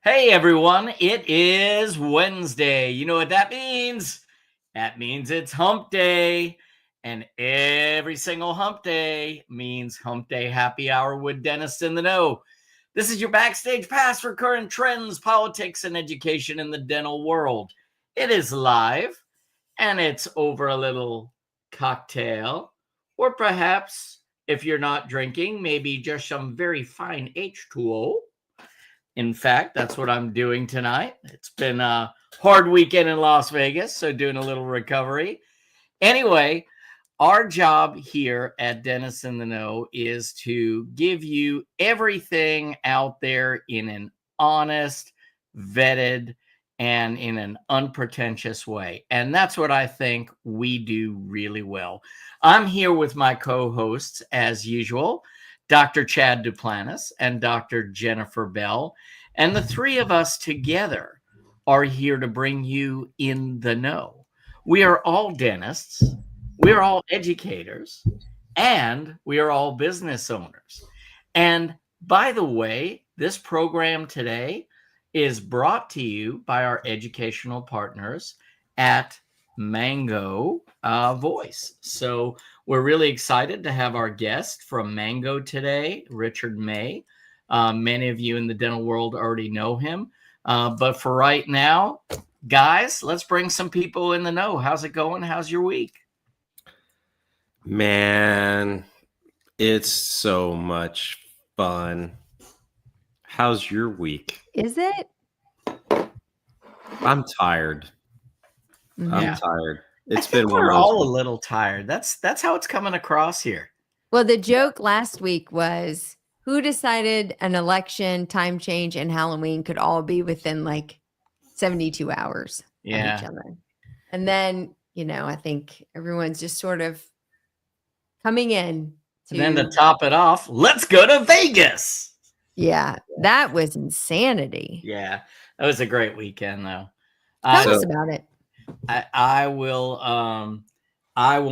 Hey everyone, it is Wednesday. You know what that means? That means it's hump day. And every single hump day means Humpday Happy Hour with Dennis in the Know. This is your backstage pass for current trends, politics, and education in the dental world. It is live and it's over a little cocktail, or perhaps if you're not drinking, maybe just some very fine H2O. In fact, that's what I'm doing tonight. It's been a hard weekend in Las Vegas, so doing a little recovery. Anyway, our job here at Dennis in the Know is to give you everything out there in an honest, vetted, and in an unpretentious way. And that's what I think we do really well. I'm here with my co-hosts, as usual, Dr. Chad Duplantis and Dr. Jennifer Bell. And the three of us together are here to bring you in the know. We are all dentists, we are all educators, and we are all business owners. And by the way, this program today is brought to you by our educational partners at Mango Voice. So we're really excited to have our guest from Mango today, Richard May. Many of you in the dental world already know him. But for right now, guys, let's bring some people in the know. How's it going? How's your week? Man, it's so much fun. How's your week? Is it? I'm tired. Mhm. I'm tired. I It's think been one we're of those all a weeks. little tired. That's how it's coming across here. Well, the joke last week was who decided an election, time change, and Halloween could all be within like 72 hours of Yeah. each other. And then, I think everyone's just sort of coming in And then to top it off, let's go to Vegas. Yeah, that was insanity. Yeah, that was a great weekend, though. Tell us about it. I will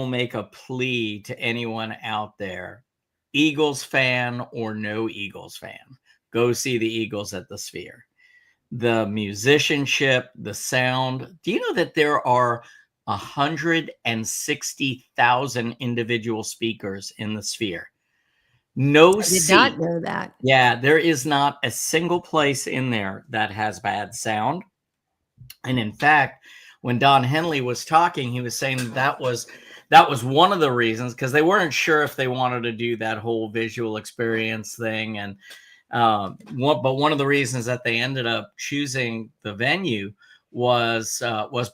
make a plea to anyone out there, Eagles fan or no Eagles fan, go see the Eagles at the Sphere. The musicianship, the sound. Do you know that there are 160,000 individual speakers in the Sphere? No I did seat. not know that. Yeah, there is not a single place in there that has bad sound. And in fact, when Don Henley was talking, he was saying that was one of the reasons, because they weren't sure if they wanted to do that whole visual experience thing. And but one of the reasons that they ended up choosing the venue was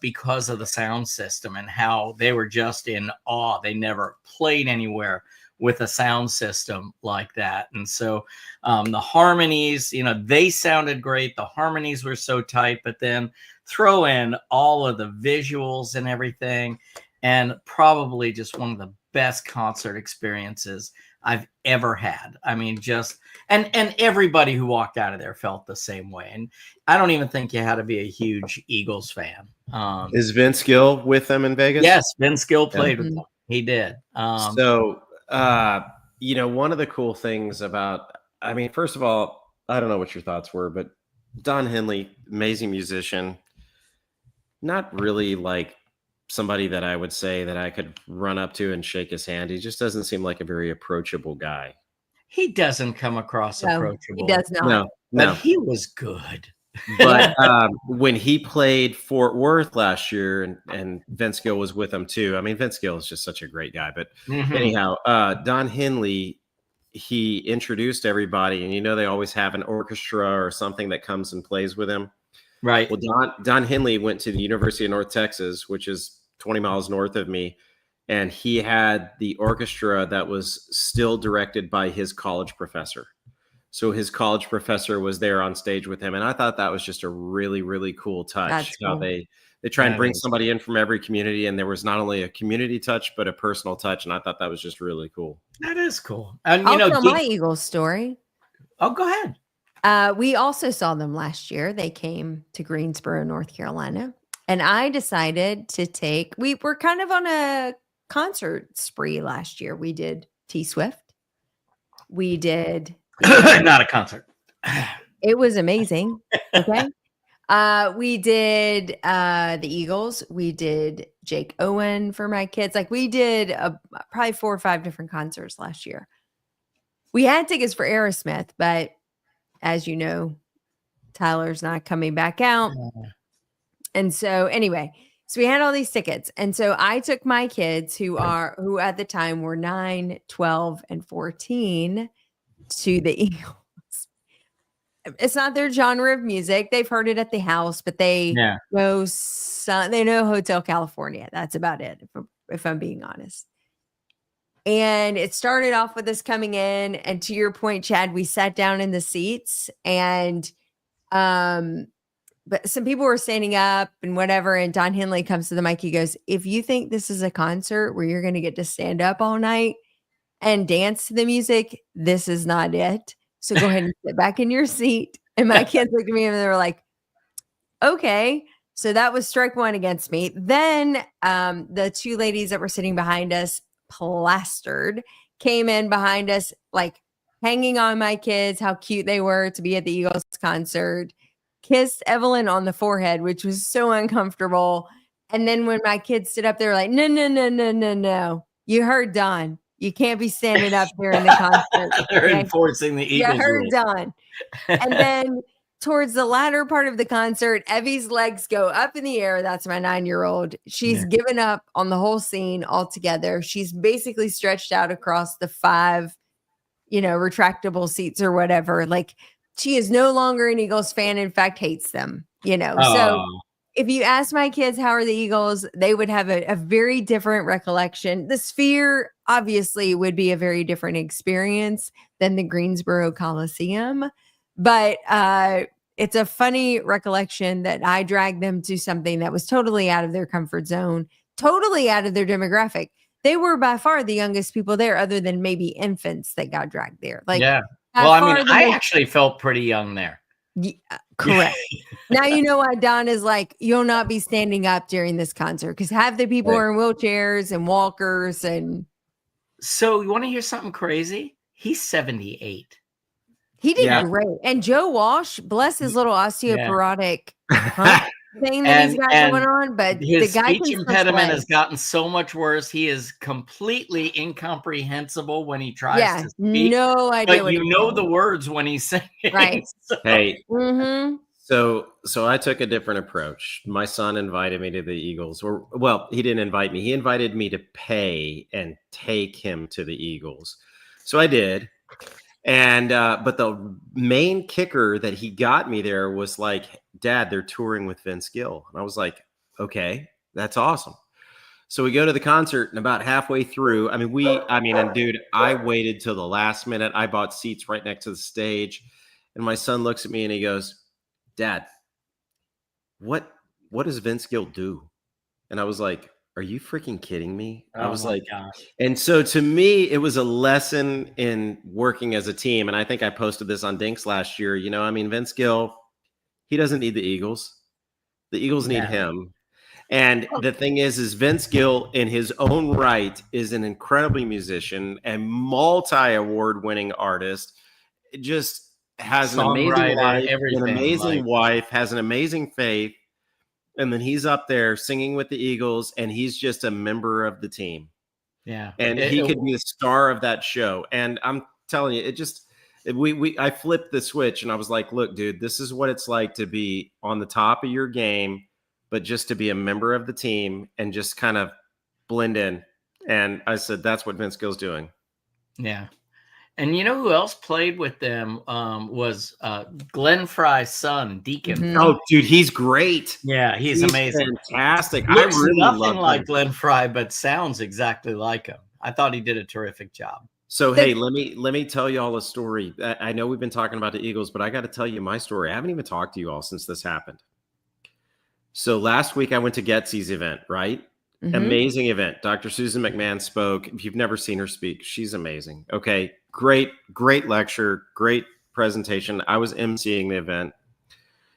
because of the sound system and how they were just in awe. They never played anywhere with a sound system like that. And so the harmonies, they sounded great. The harmonies were so tight, but then throw in all of the visuals and everything, and probably just one of the best concert experiences I've ever had. I mean, just and everybody who walked out of there felt the same way. And I don't even think you had to be a huge Eagles fan. Is Vince Gill with them in Vegas? Yes, Vince Gill played with them. He did. So, one of the cool things about, first of all, I don't know what your thoughts were, but Don Henley, amazing musician, not really like somebody that I would say that I could run up to and shake his hand. He just doesn't seem like a very approachable guy. He doesn't come across approachable. He does not. No. But he was good. But when he played Fort Worth last year, and Vince Gill was with him too. I mean, Vince Gill is just such a great guy. But anyhow, Don Henley, he introduced everybody, and they always have an orchestra or something that comes and plays with him. Right. Well, Don Henley went to the University of North Texas, which is 20 miles north of me, and he had the orchestra that was still directed by his college professor. So his college professor was there on stage with him, and I thought that was just a really, really cool touch. That's How cool. they try and bring somebody in from every community, and there was not only a community touch but a personal touch, and I thought that was just really cool. That is cool. And I'll tell my Eagles story. Oh, go ahead. We also saw them last year. They came to Greensboro, North Carolina. And I decided to we were kind of on a concert spree last year. We did T-Swift. We did. Not a concert. It was amazing. Okay. We did the Eagles. We did Jake Owen for my kids. Like we did probably 4 or 5 different concerts last year. We had tickets for Aerosmith, but as you know, Tyler's not coming back out. And so anyway, so we had all these tickets. And so I took my kids who at the time were 9, 12, and 14 to the Eagles. It's not their genre of music. They've heard it at the house, but they know Hotel California. That's about it, if I'm being honest. And it started off with us coming in, and to your point, Chad, we sat down in the seats, and but some people were standing up and whatever. And Don Henley comes to the mic. He goes, "If you think this is a concert where you're going to get to stand up all night and dance to the music, this is not it. So go ahead and sit back in your seat." And my kids looked at me and they were like, "Okay." So that was strike one against me. Then the 2 ladies that were sitting behind us, plastered, came in behind us, like hanging on my kids, how cute they were to be at the Eagles concert, kissed Evelyn on the forehead, which was so uncomfortable. And then when my kids stood up, they were like, "No, no, no, no, no, no. You heard Don. You can't be standing up during the concert." They're enforcing the Eagles You heard rule. Don. And then towards the latter part of the concert, Evie's legs go up in the air. That's my 9-year-old. She's given up on the whole scene altogether. She's basically stretched out across the 5, retractable seats or whatever. Like she is no longer an Eagles fan. In fact, hates them, So if you ask my kids, how are the Eagles, they would have a very different recollection. The Sphere obviously would be a very different experience than the Greensboro Coliseum. But it's a funny recollection that I dragged them to something that was totally out of their comfort zone, totally out of their demographic. They were by far the youngest people there, other than maybe infants that got dragged there. Like, well, I mean, I actually felt pretty young there. Correct. Now you know why Don is like, "You'll not be standing up during this concert," because half the people are in wheelchairs and walkers. And so you want to hear something crazy? He's 78. He did great. And Joe Walsh, bless his little osteoporotic thing that he's got going on, but his the guy speech impediment has gotten so much worse. He is completely incomprehensible when he tries to speak. No idea. But you know the words when he's saying. Right. So. Hey. So I took a different approach. My son invited me to the Eagles. Well, he didn't invite me. He invited me to pay and take him to the Eagles. So I did. And but the main kicker that he got me there was like, "Dad, they're touring with Vince Gill." And I was like, "Okay, that's awesome." So we go to the concert, and about halfway through, and dude, I waited till the last minute. I bought seats right next to the stage, and my son looks at me and he goes, "Dad, what does Vince Gill do?" And I was like, "Are you freaking kidding me?" I was like, gosh. And so to me, it was a lesson in working as a team. And I think I posted this on Dinks last year. Vince Gill, he doesn't need the Eagles. The Eagles need him. And the thing is Vince Gill in his own right is an incredibly musician and multi-award winning artist. It just has an amazing life, wife, has an amazing faith. And then he's up there singing with the Eagles, and he's just a member of the team. Yeah. And he could be the star of that show. And I'm telling you, I flipped the switch and I was like, "Look, dude, this is what it's like to be on the top of your game, but just to be a member of the team and just kind of blend in." And I said, that's what Vince Gill's doing. Yeah. And you know who else played with them was Glenn Fry's son, Deacon. Mm-hmm. Oh, dude, he's great. Yeah, he's amazing. Fantastic. Looks I really nothing like him. Glenn Fry, but sounds exactly like him. I thought he did a terrific job. So, hey, let me tell you all a story. I know we've been talking about the Eagles, but I got to tell you my story. I haven't even talked to you all since this happened. So last week I went to Getsy's event, right? Mm-hmm. Amazing event. Dr. Susan McMahon spoke. If you've never seen her speak, she's amazing. Okay. Great lecture, great presentation. I was emceeing the event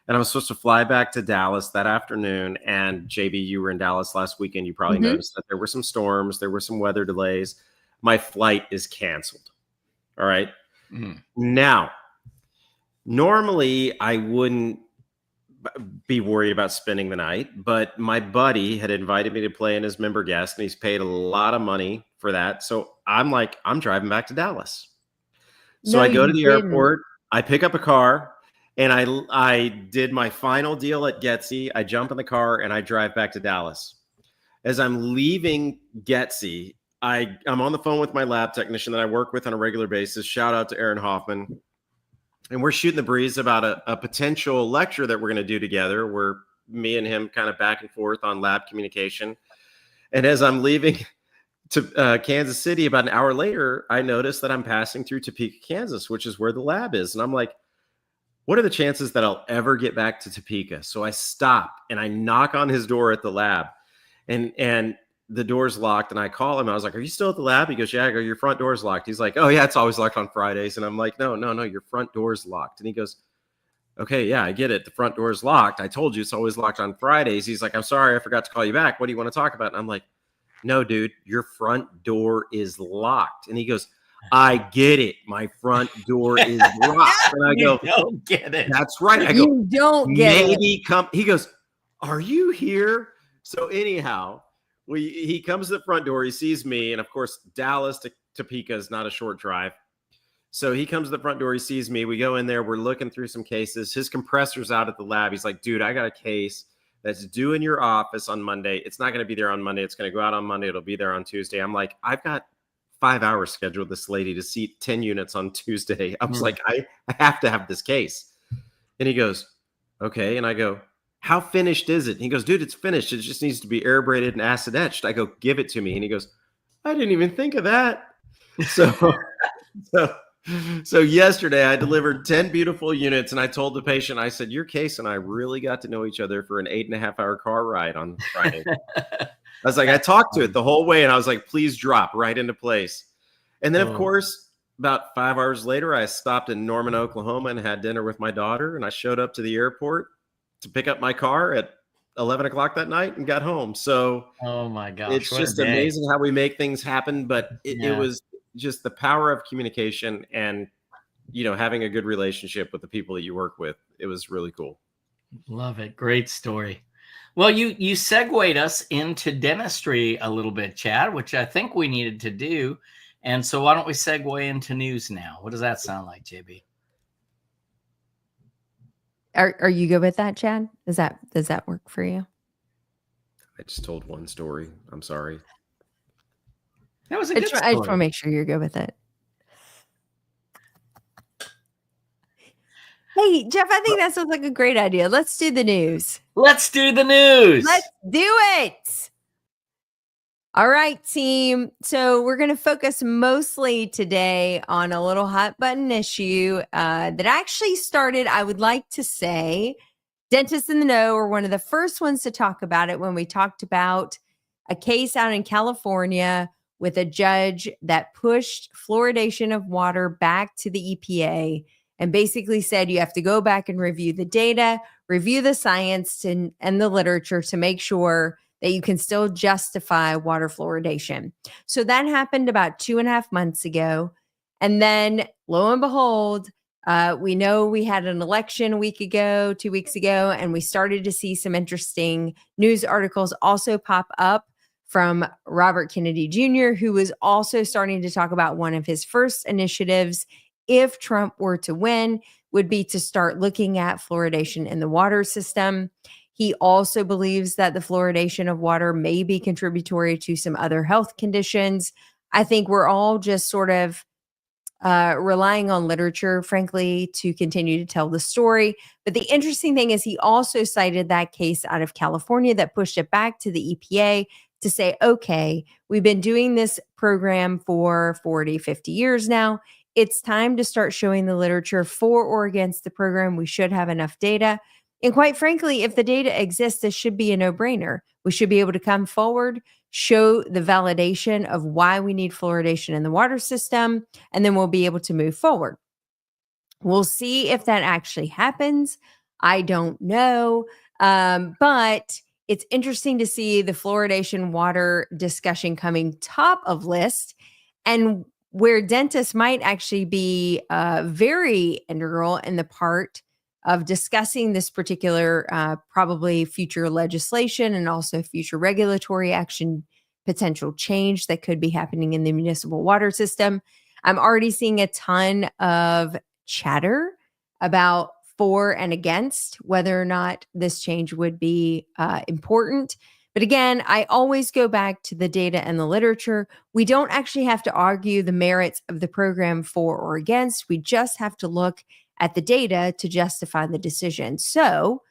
and I was supposed to fly back to Dallas that afternoon. And JB, you were in Dallas last weekend. You probably noticed that there were some storms. There were some weather delays. My flight is canceled. All right. Mm-hmm. Now, normally I wouldn't be worried about spending the night. But my buddy had invited me to play in his member guest, and he's paid a lot of money for that. So I'm like, I'm driving back to Dallas. So No, I go to you the didn't. airport, I pick up a car, and I did my final deal at Getsy. I jump in the car and I drive back to Dallas. As I'm leaving Getsy, I'm on the phone with my lab technician that I work with on a regular basis. Shout out to Aaron Hoffman. And we're shooting the breeze about a potential lecture that we're going to do together, where me and him kind of back and forth on lab communication. And as I'm leaving to Kansas City, about an hour later, I noticed that I'm passing through Topeka, Kansas, which is where the lab is. And I'm like, what are the chances that I'll ever get back to Topeka? So I stop and I knock on his door at the lab, and the door's locked. And I call him. I was like, "Are you still at the lab?" He goes, "Yeah." I go, "Your front door's locked." He's like, "Oh yeah, it's always locked on Fridays." And I'm like, No, your front door's locked." And he goes, "Okay, yeah, I get it. The front door's locked. I told you it's always locked on Fridays." He's like, "I'm sorry, I forgot to call you back. What do you want to talk about?" And I'm like, "No, dude, your front door is locked." And he goes, "I get it. My front door is locked." And I go, You don't get it. "That's right." I go, You don't get it. "Maybe come." He goes, "Are you here?" So anyhow, he comes to the front door. He sees me, and of course, Dallas to Topeka is not a short drive. So he comes to the front door. He sees me. We go in there. We're looking through some cases. His compressor's out at the lab. He's like, "Dude, I got a case that's due in your office on Monday. It's not going to be there on Monday. It's going to go out on Monday. It'll be there on Tuesday." I'm like, "I've got 5 hours scheduled with this lady to seat 10 units on Tuesday." I was like, I have to have this case. And he goes, "Okay." And I go, "How finished is it?" And he goes, "Dude, it's finished. It just needs to be air braided and acid etched." I go, "Give it to me." And he goes, "I didn't even think of that." So, so yesterday I delivered 10 beautiful units, and I told the patient, I said, "Your case and I really got to know each other for an 8.5 hour car ride on Friday." I was like, I talked to it the whole way, and I was like, "Please drop right into place." And then, of course, about 5 hours later, I stopped in Norman, Oklahoma, and had dinner with my daughter. And I showed up to the airport to pick up my car at 11 o'clock that night and got home. So Oh my gosh. it's what a just day. amazing how we make things happen. But it was just the power of communication and, having a good relationship with the people that you work with. It was really cool. Love it. Great story. Well, you segued us into dentistry a little bit, Chad, which I think we needed to do. And so why don't we segue into news now? What does that sound like, JB? Are you good with that, Chad? Does that work for you? I just told one story. I'm sorry. That was a I good just want to story. make sure you're good with it. Hey, Jeff, I think that sounds like a great idea. Let's do the news. Let's do the news. Let's do it. All right, team. So we're going to focus mostly today on a little hot button issue that actually started, I would like to say, Dentists in the Know were one of the first ones to talk about it when we talked about a case out in California with a judge that pushed fluoridation of water back to the EPA and basically said you have to go back and review the data, review the science and the literature to make sure that you can still justify water fluoridation. So that happened about 2.5 months ago. And then lo and behold, we know we had an election a week ago, 2 weeks ago, and we started to see some interesting news articles also pop up from Robert Kennedy Jr., who was also starting to talk about one of his first initiatives, if Trump were to win, would be to start looking at fluoridation in the water system. He also believes that the fluoridation of water may be contributory to some other health conditions. I think we're all just sort of relying on literature, frankly, to continue to tell the story. But the interesting thing is he also cited that case out of California that pushed it back to the EPA to say, okay, we've been doing this program for 40, 50 years now. It's time to start showing the literature for or against the program. We should have enough data. And quite frankly, if the data exists, this should be a no-brainer. We should be able to come forward, show the validation of why we need fluoridation in the water system, and then we'll be able to move forward. We'll see if that actually happens. I don't know. But it's interesting to see the fluoridation water discussion coming top of list, and where dentists might actually be very integral in the part of discussing this particular probably future legislation and also future regulatory action, potential change that could be happening in the municipal water system. I'm already seeing a ton of chatter about for and against whether or not this change would be important. But again, I always go back to the data and the literature. We don't actually have to argue the merits of the program for or against. We just have to look at the data to justify the decision. So,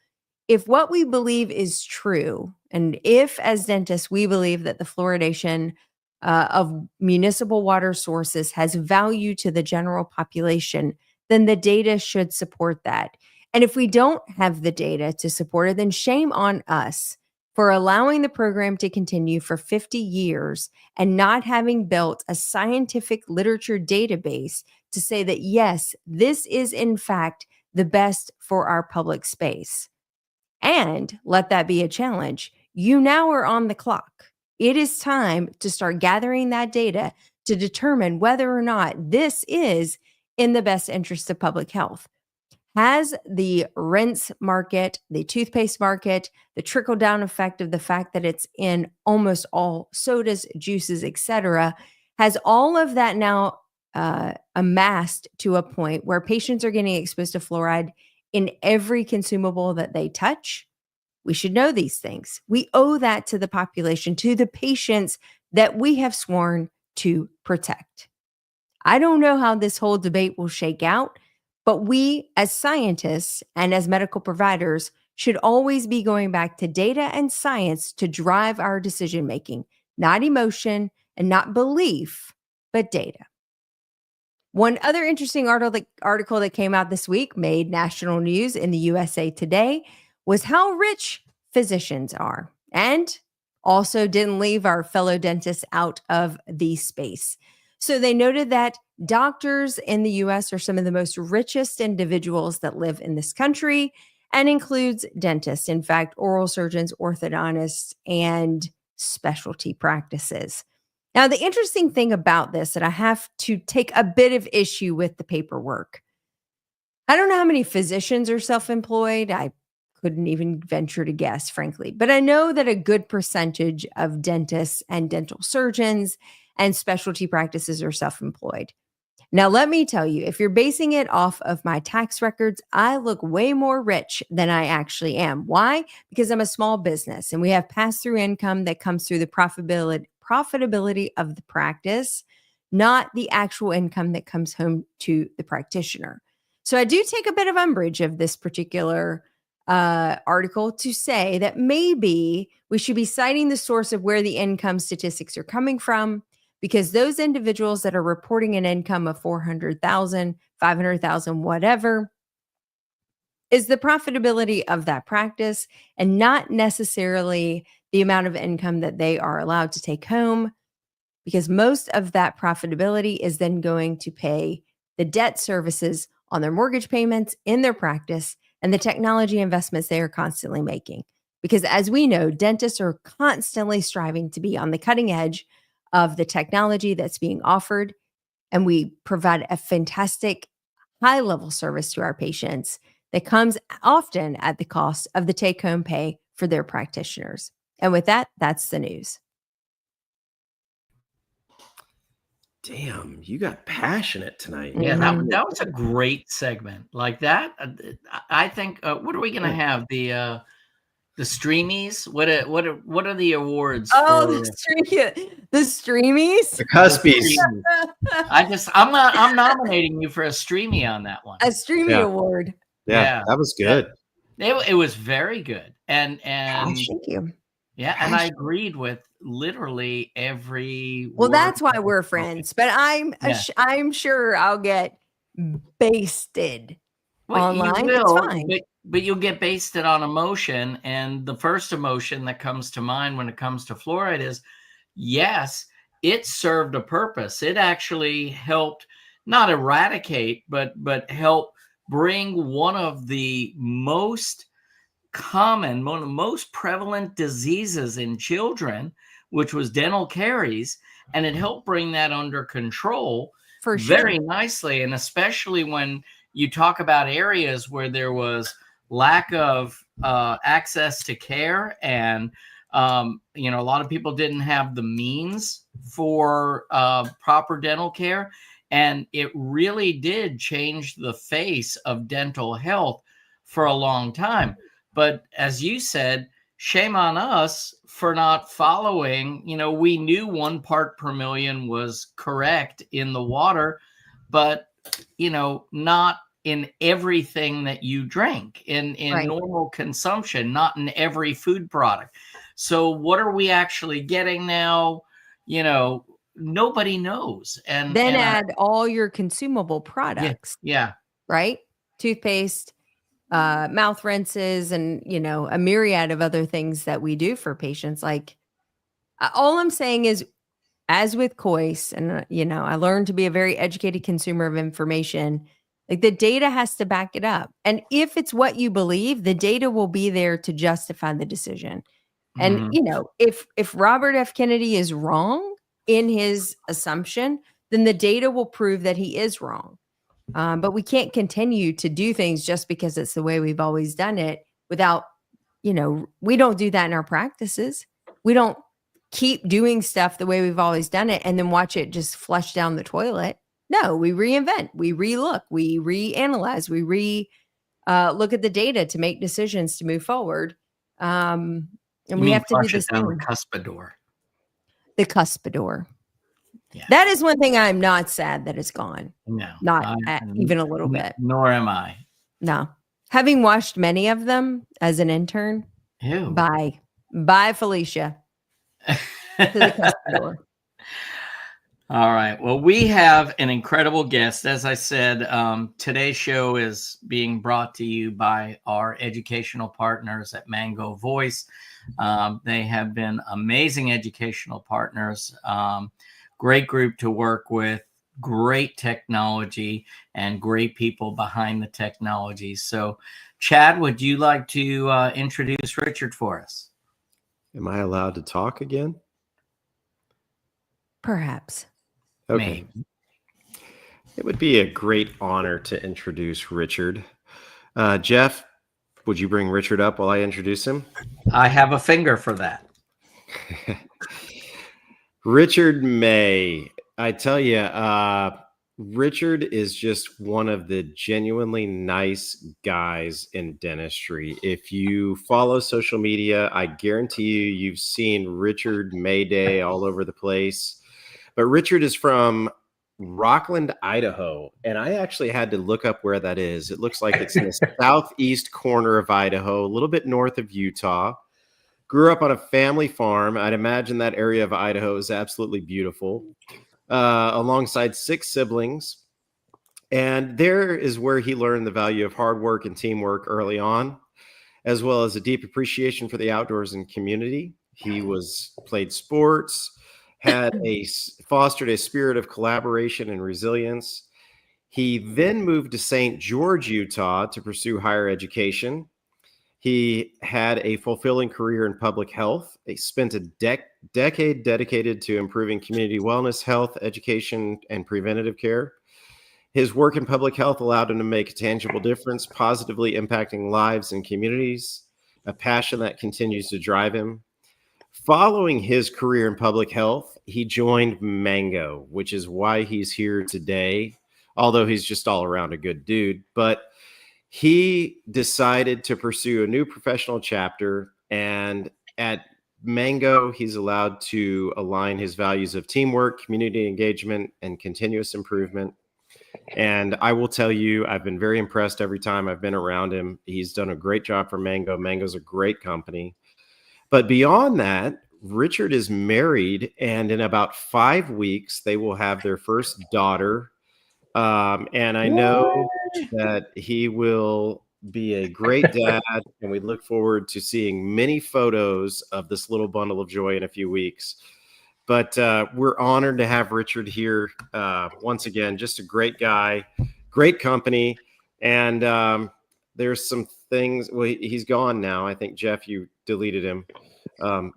if what we believe is true, and if as dentists we believe that the fluoridation of municipal water sources has value to the general population, then the data should support that. And if we don't have the data to support it, then shame on us for allowing the program to continue for 50 years and not having built a scientific literature database to say that, yes, this is in fact the best for our public space. And let that be a challenge. You now are on the clock. It is time to start gathering that data to determine whether or not this is in the best interest of public health. Has the rinse market, the toothpaste market, the trickle down effect of the fact that it's in almost all sodas, juices, etc., has all of that now amassed to a point where patients are getting exposed to fluoride in every consumable that they touch? We should know these things. We owe that to the population, to the patients that we have sworn to protect. I don't know how this whole debate will shake out, but we as scientists and as medical providers should always be going back to data and science to drive our decision making, not emotion and not belief, but data. One other interesting article that came out this week, made national news in the USA Today, was how rich physicians are, and also didn't leave our fellow dentists out of the space. So they noted that doctors in the US are some of the most richest individuals that live in this country, and includes dentists, in fact, oral surgeons, orthodontists, and specialty practices. Now, the interesting thing about this that I have to take a bit of issue with the paperwork. I don't know how many physicians are self-employed. I couldn't even venture to guess, frankly. But I know that a good percentage of dentists and dental surgeons and specialty practices are self-employed. Now, let me tell you, if you're basing it off of my tax records, I look way more rich than I actually am. Why? Because I'm a small business and we have pass-through income that comes through the profitability of the practice, not the actual income that comes home to the practitioner. So I do take a bit of umbrage of this particular article to say that maybe we should be citing the source of where the income statistics are coming from, because those individuals that are reporting an income of 400,000, 500,000, whatever, is the profitability of that practice and not necessarily the amount of income that they are allowed to take home, because most of that profitability is then going to pay the debt services on their mortgage payments in their practice and the technology investments they are constantly making. Because as we know, dentists are constantly striving to be on the cutting edge of the technology that's being offered. And we provide a fantastic high-level service to our patients that comes often at the cost of the take-home pay for their practitioners. And with that, that's the news. Damn, you got passionate tonight. Yeah, that was a great segment. Like that, I think. What are we gonna have? The Streamies? What are the awards? Oh, for the Streamies. The Cuspies. I'm nominating you for a Streamy on that one. A Streamy award. Yeah, that was good. It was very good, and Gosh, thank you. Yeah, and I agreed with literally every. Well, that's why we're friends. But I'm sure I'll get basted online. You will, it's fine. But you'll get basted on emotion, and the first emotion that comes to mind when it comes to fluoride is, yes, it served a purpose. It actually helped not eradicate, but help bring one of the most common, one of the most prevalent diseases in children, which was dental caries, and it helped bring that under control very nicely. And especially when you talk about areas where there was lack of access to care, and you know, a lot of people didn't have the means for proper dental care, and it really did change the face of dental health for a long time. But as you said, shame on us for not following. You know, we knew 1 part per million was correct in the water, but, you know, not in everything that you drink, in Right. normal consumption, not in every food product. So what are we actually getting now? You know, nobody knows. Then add all your consumable yeah, products, yeah. right? Toothpaste, mouth rinses, and, you know, a myriad of other things that we do for patients. Like, all I'm saying is, as with Kois, and, you know, I learned to be a very educated consumer of information. Like, the data has to back it up. And if it's what you believe, the data will be there to justify the decision. And, Mhm. you know, if Robert F. Kennedy is wrong in his assumption, then the data will prove that he is wrong. But we can't continue to do things just because it's the way we've always done it without, you know, we don't do that in our practices. We don't keep doing stuff the way we've always done it and then watch it just flush down the toilet. No, we reinvent, we relook, we reanalyze, we look at the data to make decisions to move forward. And You we mean have to do flush the it down the same. cuspidor? The cuspidor. Yeah. That is one thing I'm not sad that it's gone. No, Not even a little bit. Nor am I. No. Having watched many of them as an intern, Ew. bye, Felicia, to the cuspidor. All right. Well, we have an incredible guest. As I said, today's show is being brought to you by our educational partners at Mango Voice. They have been amazing educational partners, great group to work with, great technology, and great people behind the technology. So, Chad, would you like to introduce Richard for us? Am I allowed to talk again? Perhaps. Okay. Maybe. It would be a great honor to introduce Richard. Jeff, would you bring Richard up while I introduce him? I have a finger for that. Richard May. I tell you, Richard is just one of the genuinely nice guys in dentistry. If you follow social media, I guarantee you've seen Richard Mayday all over the place. But Richard is from Rockland, Idaho, and I actually had to look up where that is. It looks like it's in the southeast corner of Idaho, a little bit north of Utah. Grew up on a family farm. I'd imagine that area of Idaho is absolutely beautiful, alongside 6 siblings. And there is where he learned the value of hard work and teamwork early on, as well as a deep appreciation for the outdoors and community. He played sports, fostered a spirit of collaboration and resilience. He then moved to St. George, Utah to pursue higher education. He had a fulfilling career in public health. He spent a decade dedicated to improving community wellness, health, education, and preventative care. His work in public health allowed him to make a tangible difference, positively impacting lives and communities, a passion that continues to drive him. Following his career in public health, he joined Mango, which is why he's here today, although he's just all around a good dude. But he decided to pursue a new professional chapter, and at Mango, he's allowed to align his values of teamwork, community engagement, and continuous improvement. And I will tell you, I've been very impressed every time I've been around him. He's done a great job for Mango. Mango's a great company. But beyond that, Richard is married, and in about 5 weeks, they will have their first daughter. And I know that he will be a great dad, and we look forward to seeing many photos of this little bundle of joy in a few weeks. But we're honored to have Richard here once again. Just a great guy, great company. And there's some things. Well, he's gone now. I think, Jeff, you deleted him.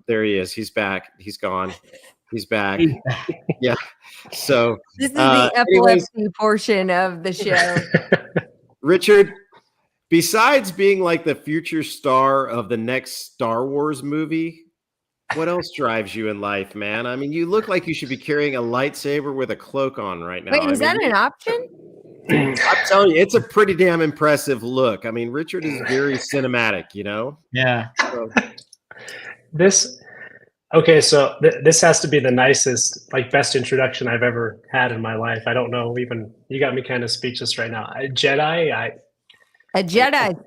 There he is. He's back. He's gone. He's back. Yeah. So this is the epilepsy portion of the show. Richard, besides being like the future star of the next Star Wars movie, what else drives you in life, man? I mean, you look like you should be carrying a lightsaber with a cloak on right now. Wait, is that an option? I'm telling you, it's a pretty damn impressive look. I mean, Richard is very cinematic, you know? Yeah. So, This this has to be the nicest, like best introduction I've ever had in my life. I don't know, even you got me kind of speechless right now. A Jedi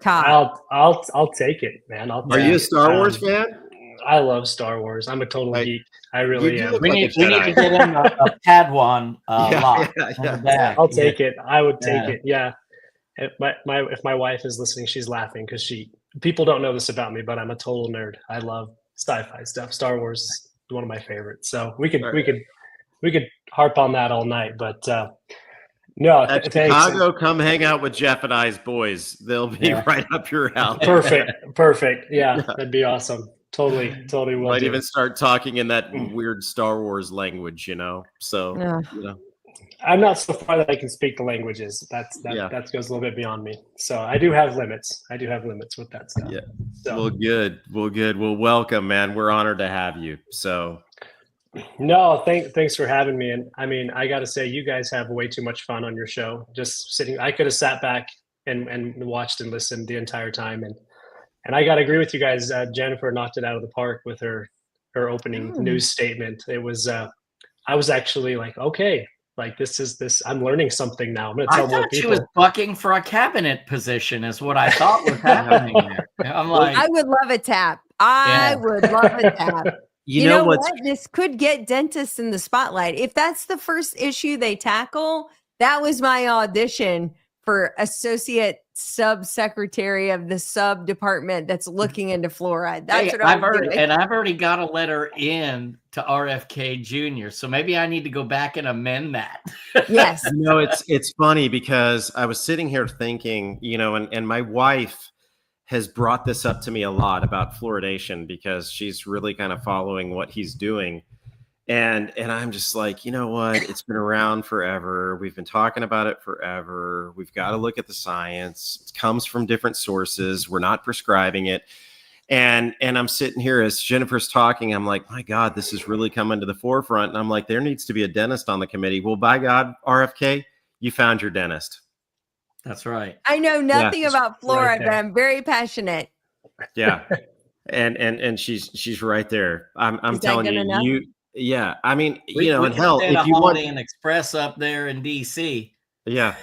top. I'll take it, man. are you a Star Wars fan? I love Star Wars. I'm a total geek. I really am. We need to get him a Padawan lock. Yeah. I'll take it. I would take it. Yeah. If my wife is listening, she's laughing because people don't know this about me, but I'm a total nerd. I love sci-fi stuff. Star Wars is one of my favorites. So we could harp on that all night. But no, at Chicago, come hang out with Jeff and I's boys. They'll be right up your alley. Perfect. Yeah, that'd be awesome. Totally will. Might even start talking in that weird Star Wars language, you know. So you know. I'm not so far that I can speak the languages. That goes a little bit beyond me. So I do have limits. With that stuff. Yeah. So. Well, good. Well, welcome, man. We're honored to have you. So. No, thanks for having me. And I mean, I got to say, you guys have way too much fun on your show. Just sitting, I could have sat back and watched and listened the entire time. And I got to agree with you guys. Jennifer knocked it out of the park with her opening news statement. It was, I was actually like, okay, like this. I'm learning something now. I'm going to tell more people. She was bucking for a cabinet position is what I thought was happening there. I'm like, I would love a tap. I would love a tap. You know what? This could get dentists in the spotlight. If that's the first issue they tackle, that was my audition for associate subsecretary of the sub department that's looking into fluoride. That's what I've heard. And I've already got a letter in to RFK Jr. So maybe I need to go back and amend that. Yes. You know, it's funny because I was sitting here thinking, you know, and my wife has brought this up to me a lot about fluoridation because she's really kind of following what he's doing. And I'm just like, you know what? It's been around forever. We've been talking about it forever. We've got to look at the science. It comes from different sources. We're not prescribing it. And I'm sitting here as Jennifer's talking. I'm like, my God, this is really coming to the forefront. And I'm like, there needs to be a dentist on the committee. Well, by God, RFK, you found your dentist. That's right. I know nothing about fluoride, but I'm very passionate. Yeah. And she's right there. I'm telling you. Yeah, I mean, you know, and hell, if you want an express up there in DC, yeah,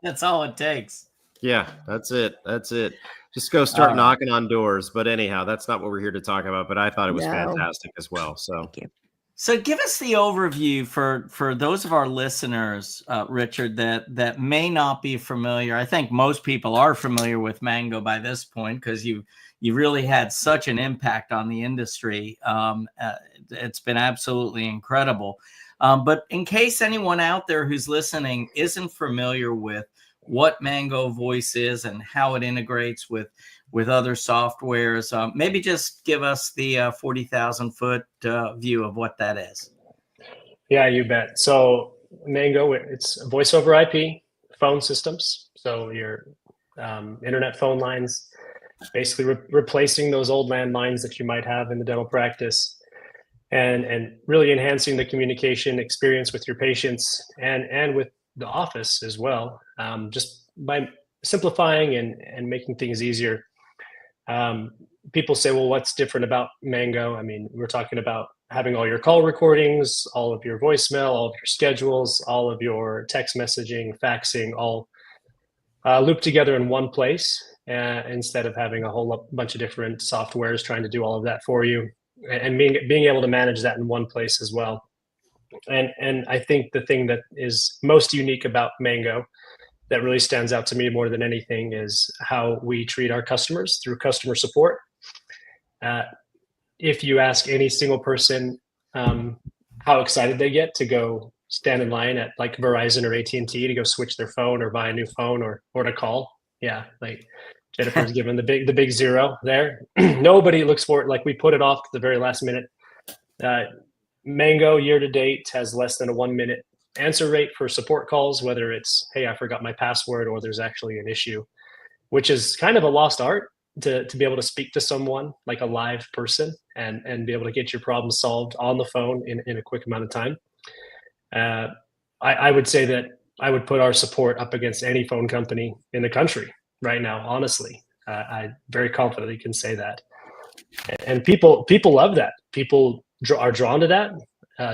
that's all it takes. Yeah, that's it. Just go start knocking on doors. But anyhow, that's not what we're here to talk about. But I thought it was fantastic as well. So, thank you. So, give us the overview for those of our listeners, Richard, that may not be familiar. I think most people are familiar with Mango by this point because you really had such an impact on the industry. It's been absolutely incredible. But in case anyone out there who's listening isn't familiar with what Mango Voice is and how it integrates with other softwares, maybe just give us the 40,000-foot view of what that is. Yeah, you bet. So Mango, it's voice over IP phone systems. So your internet phone lines, basically replacing those old landlines that you might have in the dental practice and really enhancing the communication experience with your patients and with the office as well, just by simplifying and making things easier. People say, well, what's different about Mango? I mean, we're talking about having all your call recordings, all of your voicemail, all of your schedules, all of your text messaging, faxing, all looped together in one place. Instead of having a whole bunch of different softwares trying to do all of that for you, and being able to manage that in one place as well. And I think the thing that is most unique about Mango that really stands out to me more than anything is how we treat our customers through customer support. If you ask any single person how excited they get to go stand in line at like Verizon or AT&T to go switch their phone or buy a new phone or to call. Yeah, like Jennifer's given the big zero there. Nobody looks for it. Like we put it off to the very last minute. Mango year to date has less than a 1 minute answer rate for support calls, whether it's, hey, I forgot my password, or there's actually an issue, which is kind of a lost art to be able to speak to someone like a live person and be able to get your problem solved on the phone in a quick amount of time. I would say that I would put our support up against any phone company in the country right now, honestly. I very confidently can say that. And people love that. People are drawn to that,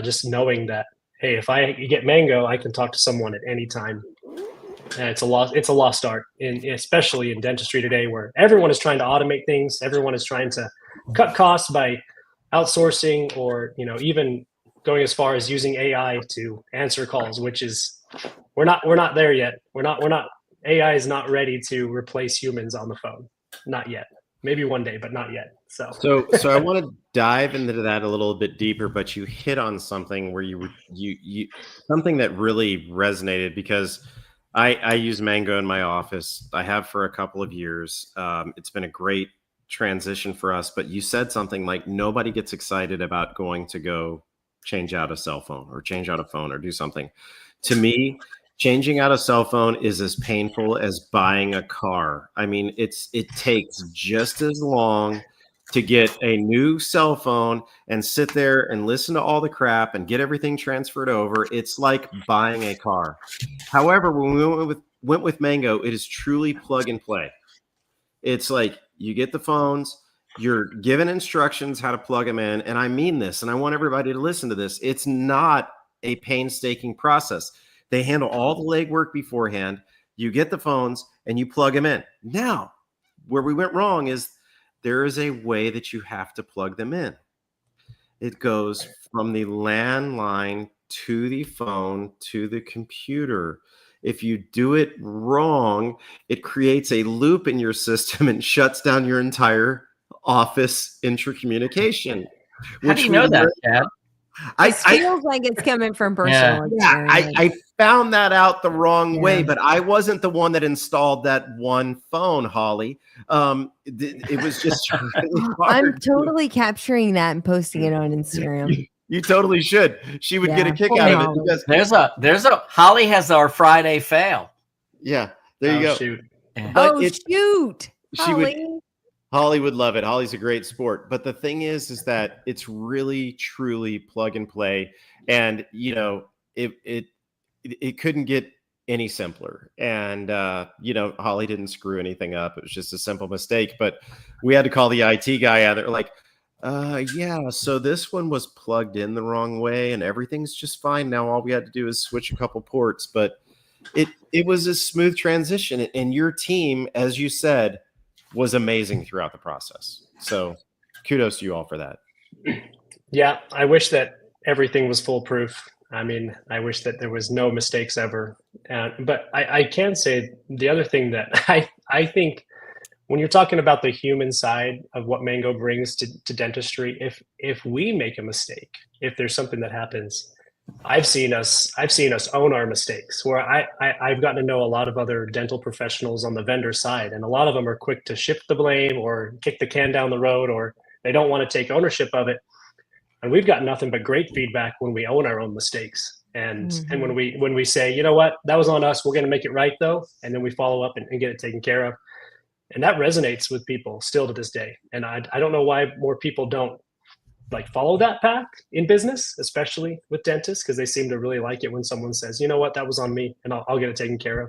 just knowing that, hey, if I get Mango, I can talk to someone at any time. And it's a lost art, especially in dentistry today, where everyone is trying to automate things. Everyone is trying to cut costs by outsourcing, or even going as far as using AI to answer calls, which is we're not there yet. We're not. AI is not ready to replace humans on the phone. Not yet. Maybe one day, but not yet. So I want to dive into that a little bit deeper, but you hit on something where you something that really resonated, because I use Mango in my office. I have for a couple of years. It's been a great transition for us, but you said something like nobody gets excited about going to go change out a cell phone or change out a phone or do something. To me, changing out a cell phone is as painful as buying a car. I mean, it takes just as long to get a new cell phone and sit there and listen to all the crap and get everything transferred over. It's like buying a car. However, when we went with Mango, it is truly plug and play. It's like you get the phones, you're given instructions how to plug them in. And I mean this, and I want everybody to listen to this. It's not a painstaking process. They handle all the legwork beforehand. You get the phones and you plug them in. Now, where we went wrong is there is a way that you have to plug them in. It goes from the landline to the phone to the computer. If you do it wrong, it creates a loop in your system and shuts down your entire office intercommunication. How do you know that, Chad? It feels like it's coming from personal experience. I found that out the wrong way, but I wasn't the one that installed that one phone, Holly. It was just really hard. I'm totally capturing that and posting it on Instagram. You totally should. She would get a kick out of it, because there's a Holly has our Friday fail. Yeah, there you go. Shoot. But shoot. Holly would love it. Holly's a great sport. But the thing is that it's really, truly plug and play. And, it couldn't get any simpler. And, Holly didn't screw anything up. It was just a simple mistake. But we had to call the IT guy out there like, so this one was plugged in the wrong way and everything's just fine. Now all we had to do is switch a couple ports. But it was a smooth transition. And your team, as you said, was amazing throughout the process. So kudos to you all for that. Yeah, I wish that everything was foolproof. I mean, I wish that there was no mistakes ever. But I can say the other thing that I think when you're talking about the human side of what Mango brings to dentistry, if we make a mistake, if there's something that happens, I've seen us own our mistakes, where I've gotten to know a lot of other dental professionals on the vendor side, and a lot of them are quick to shift the blame or kick the can down the road, or they don't want to take ownership of it. And we've got nothing but great feedback when we own our own mistakes. And when we say, you know what, that was on us, we're going to make it right though. And then we follow up and get it taken care of. And that resonates with people still to this day. And I don't know why more people don't follow that path in business, especially with dentists, because they seem to really like it when someone says, you know what, that was on me and I'll get it taken care of.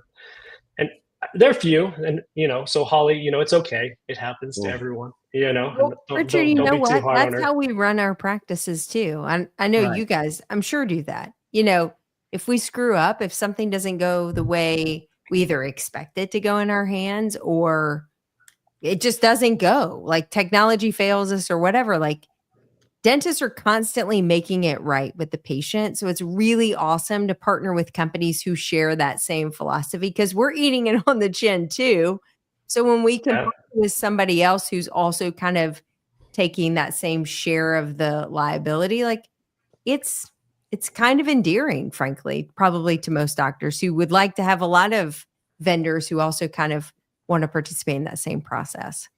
And they're few, and so Holly, it's okay. It happens to everyone, Well, Richard, you know what? That's how we run our practices too. I know you guys, I'm sure, do that. If we screw up, if something doesn't go the way we either expect it to go in our hands, or it just doesn't go, like technology fails us or whatever, dentists are constantly making it right with the patient. So it's really awesome to partner with companies who share that same philosophy, because we're eating it on the chin too. So when we can partner with somebody else who's also kind of taking that same share of the liability, it's kind of endearing, frankly, probably to most doctors who would like to have a lot of vendors who also kind of want to participate in that same process.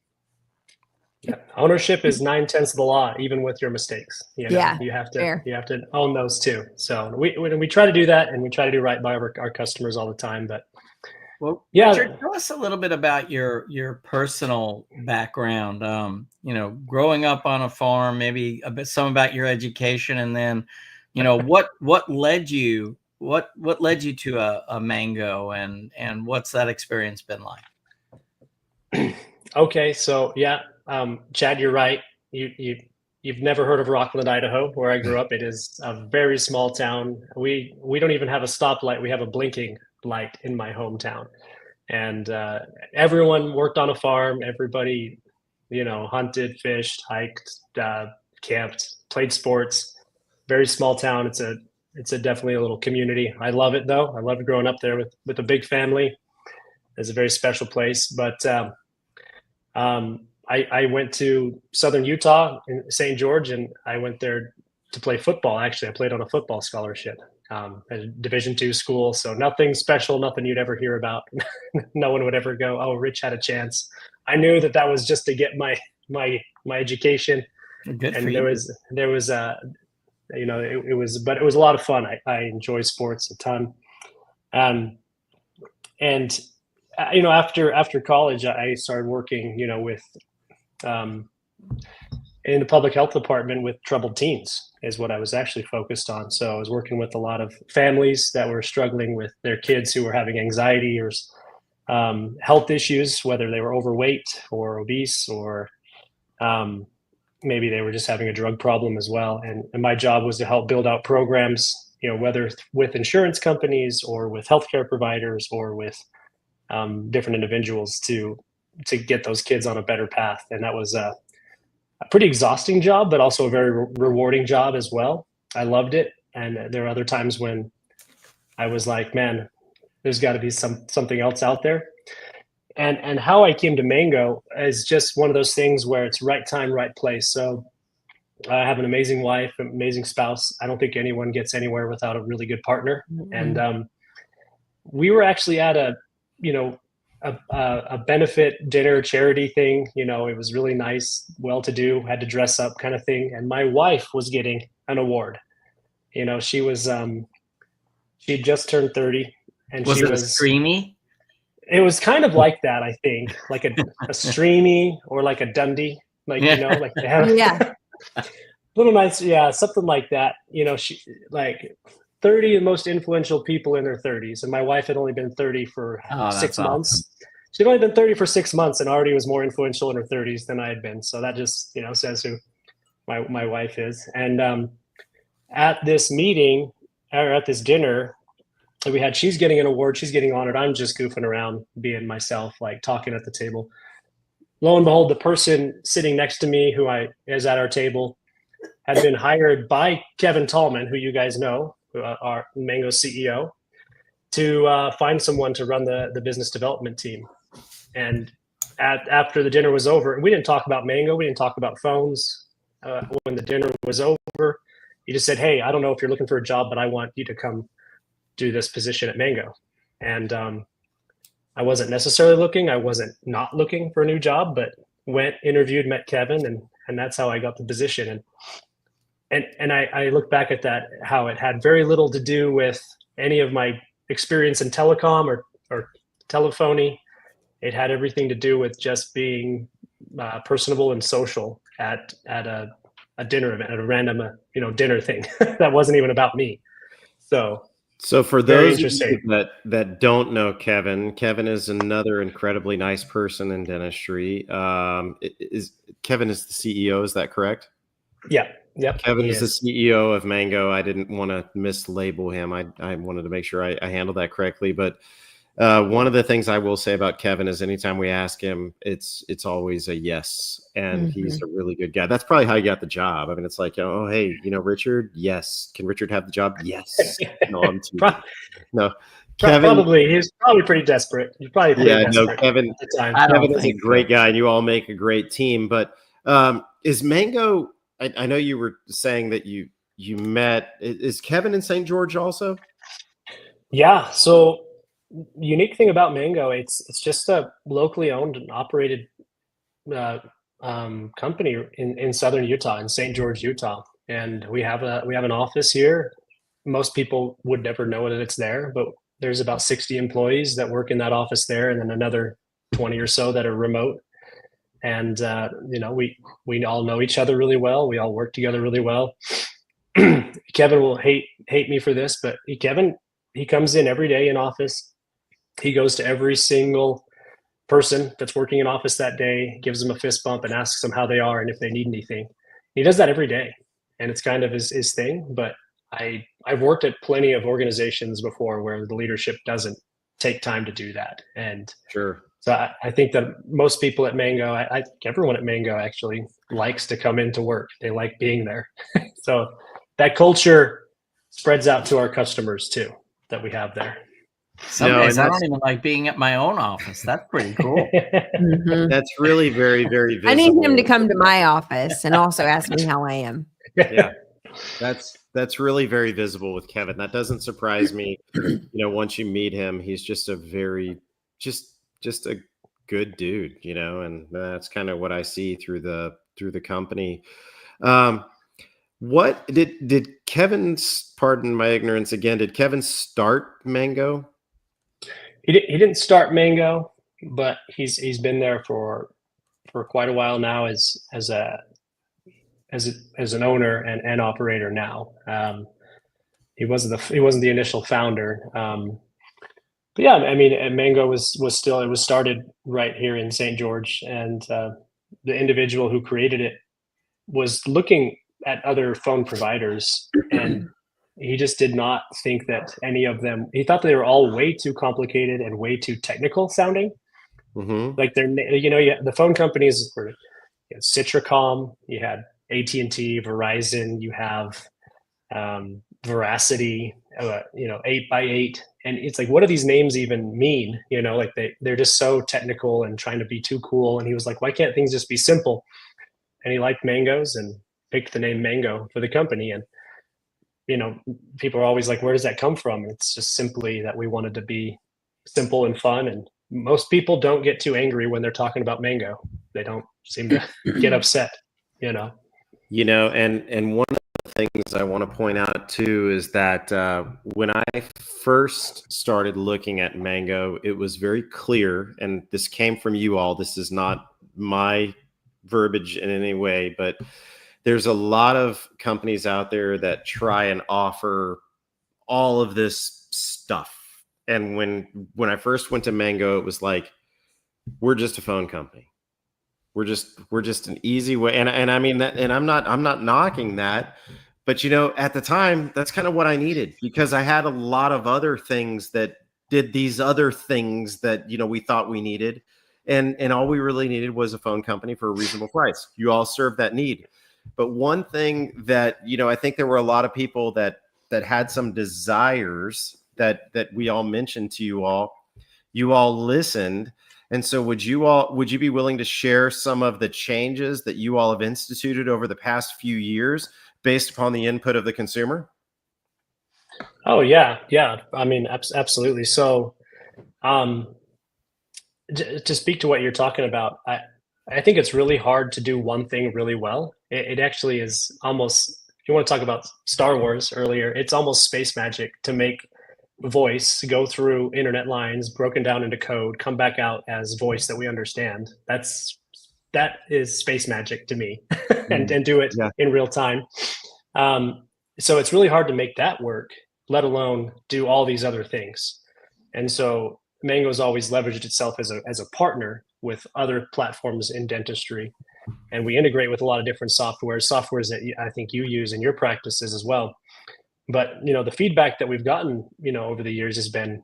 Yeah. Ownership is 9/10 of the law, even with your mistakes. Yeah, you have fair. to own those too. So we try to do that, and we try to do right by our customers all the time. But Well, yeah, Richard, tell us a little bit about your personal background. Growing up on a farm, maybe some about your education, and then, what led you to a mango, and what's that experience been like? Okay, so yeah, Chad, you're right. You've never heard of Rockland, Idaho, where I grew up. It is a very small town. We don't even have a stoplight. We have a blinking light in my hometown, and everyone worked on a farm. Everybody, hunted, fished, hiked, camped, played sports. Very small town. It's a definitely a little community. I love it though. I loved growing up there with a big family. It's a very special place, but. I went to Southern Utah in St. George, and I went there to play football. Actually, I played on a football scholarship at a Division II school. So nothing special, nothing you'd ever hear about. No one would ever go, "Oh, Rich had a chance." I knew that was just to get my education. Good for And you. there was it was, but it was a lot of fun. I enjoy sports a ton. And after college, I started working, with in the public health department with troubled teens is what I was actually focused on. So I was working with a lot of families that were struggling with their kids who were having anxiety or health issues, whether they were overweight or obese, or maybe they were just having a drug problem as well. And my job was to help build out programs, whether with insurance companies or with healthcare providers or with different individuals to get those kids on a better path. And that was a pretty exhausting job, but also a very rewarding job as well. I loved it. And there are other times when I was like, man, there's got to be something else out there. And how I came to Mango is just one of those things where it's right time, right place. So I have an amazing wife, an amazing spouse. I don't think anyone gets anywhere without a really good partner. Mm-hmm. And we were actually at a benefit dinner charity thing. It was really nice, well-to-do, had to dress up kind of thing. And my wife was getting an award. She was, she'd just turned 30, and Was she it was a Streamy? It was kind of like that, I think, like a Streamy or like a Dundee, like, like they have little nice. Yeah. Something like that. She like 30 most influential people in their 30s. And my wife had only been 30 for 6 months. Awesome. She'd only been 30 for 6 months and already was more influential in her 30s than I had been. So that just, says who my wife is. And at this meeting, or at this dinner that we had, she's getting an award, she's getting honored. I'm just goofing around, being myself, like talking at the table. Lo and behold, the person sitting next to me who is at our table had been hired by Kevin Tallman, who you guys know, our Mango CEO, to find someone to run the business development team. And after the dinner was over, we didn't talk about Mango, we didn't talk about phones. When the dinner was over, he just said, "Hey, I don't know if you're looking for a job, but I want you to come do this position at Mango." And I wasn't necessarily looking. I wasn't not looking for a new job, but went, interviewed, met Kevin, and that's how I got the position. And I look back at that, how it had very little to do with any of my experience in telecom or telephony. It had everything to do with just being personable and social at a dinner event, at a random dinner thing that wasn't even about me. So for those of you that don't know Kevin is another incredibly nice person in dentistry. Kevin is the CEO, is that correct? Yeah. Yep. Kevin is the CEO of Mango. I didn't want to mislabel him. I wanted to make sure I handled that correctly. But one of the things I will say about Kevin is anytime we ask him, it's always a yes. And he's a really good guy. That's probably how he got the job. I mean, it's like, oh, hey, Richard, yes. Can Richard have the job? Yes. No, I'm too. No. Kevin, probably he's probably pretty desperate. He's probably pretty desperate. Kevin. At the time. Kevin is a great guy, and you all make a great team. But is Mango? I know you were saying that you met. Is Kevin in St. George also? Yeah. So unique thing about Mango, it's just a locally owned and operated company in southern Utah, in St. George, Utah, and we have an office here. Most people would never know that it's there, but there's about 60 employees that work in that office there, and then another 20 or so that are remote. And we all know each other really well. We all work together really well. Kevin will hate me for this, but Kevin, he comes in every day in office. He goes to every single person that's working in office that day, gives them a fist bump and asks them how they are and if they need anything. He does that every day, and it's kind of his thing. But I've worked at plenty of organizations before where the leadership doesn't take time to do that. And Sure. so I think that most people at Mango, I think everyone at Mango actually likes to come into work. They like being there. So that culture spreads out to our customers too, that we have there. Some days I don't even like being at my own office. That's pretty cool. Mhm. That's really very, very visible. I need him to come to my office and also ask me how I am. Yeah, that's really very visible with Kevin. That doesn't surprise me. Once you meet him, he's just a very just a good dude, and that's kind of what I see through the company. What did Kevin's, pardon my ignorance again, did Kevin start Mango? He didn't start Mango, but he's been there for quite a while now as an owner and operator now. He wasn't the initial founder. But yeah, I mean, Mango was started right here in St. George, and the individual who created it was looking at other phone providers, and he just did not think that any of them. He thought they were all way too complicated and way too technical sounding. Mm-hmm. Like the phone companies were Citracom, you had AT&T, Verizon, you have Veracity, 8x8, and it's like, what do these names even mean? Like they're just so technical and trying to be too cool. And he was like, why can't things just be simple? And he liked mangoes and picked the name Mango for the company. And people are always like, where does that come from? It's just simply that we wanted to be simple and fun. And most people don't get too angry when they're talking about Mango. They don't seem to get upset, And one of the things I want to point out too is that when I first started looking at Mango, it was very clear, and this came from you all. This is not my verbiage in any way, but there's a lot of companies out there that try and offer all of this stuff. And when I first went to Mango, it was like, we're just a phone company. We're just an easy way. And I mean that, and I'm not knocking that, but at the time, that's kind of what I needed, because I had a lot of other things that did these other things that, we thought we needed. And all we really needed was a phone company for a reasonable price. You all serve that need. But one thing that, I think there were a lot of people that had some desires that we all mentioned to you all. You all listened. And so would you be willing to share some of the changes that you all have instituted over the past few years based upon the input of the consumer? Oh, yeah. Yeah. I mean, absolutely. So to speak to what you're talking about, I think it's really hard to do one thing really well. It actually is almost, if you want to talk about Star Wars earlier, it's almost space magic to make voice go through internet lines, broken down into code, come back out as voice that we understand. That is space magic to me, and do it in real time. So it's really hard to make that work, let alone do all these other things. And so Mango's always leveraged itself as a partner with other platforms in dentistry. And we integrate with a lot of different softwares that I think you use in your practices as well. But, the feedback that we've gotten, over the years has been,